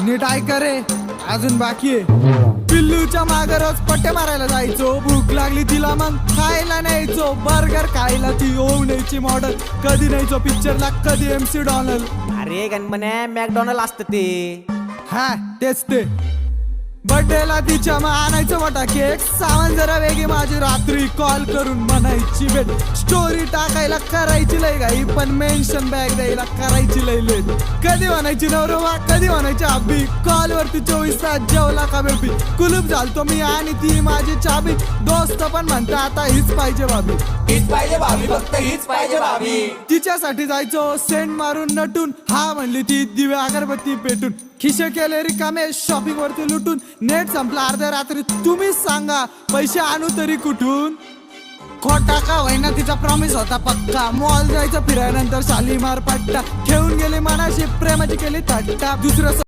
नीट ऐका रे, अजून बाकी आहे. पिल्लूच्या मागे रोज पट्टे मारायला जायचो, भूक लागली तिला मग खायला न्यायचो. बर्गर खायला ती होऊ न्यायची मॉडल, कधी न्यायचो पिक्चरला, कधी MC डॉनल. अरे गणपण्या मॅकडॉनल्ड असतं ते. हा तेच ते. बर्थडेला तिच्या मग आणायचं मोठा केक, सामान जरा वेगळी माझी, रात्री कॉल करून म्हणायची भेट. स्टोरी टाकायला करायची लय घाई, पण मेन्शन बॅग द्यायला करायची लय लेट. कधी म्हणायची नवरोबा, कधी म्हणायची अब्बी, कॉल वरती 24 तास जेवला का बेबी. कुलूप झालतो मी आणि ती माझी चाबी, दोस्त पण म्हणता आता हीच पाहिजे भाभी. हीच पाहिजे भाभी, फक्त हीच पाहिजे भाभी. तिच्यासाठी जायचो सेंट मारून नटून, हा म्हणली ती दिवे अगरबत्ती पेटून. खिशे केले रिकामे शॉपिंग वरती लुटून, नेट संपला अर्ध्या रात्री, तुम्हीच सांगा पैसे आणू तरी कुठून. खोटा का होईना तिचा प्रॉमिस होता पक्का, मॉल जायचं फिरायनंतर शालीमार पट्टा. ठेवून गेली मनाशी प्रेमाची केली थट्टा. दुसरं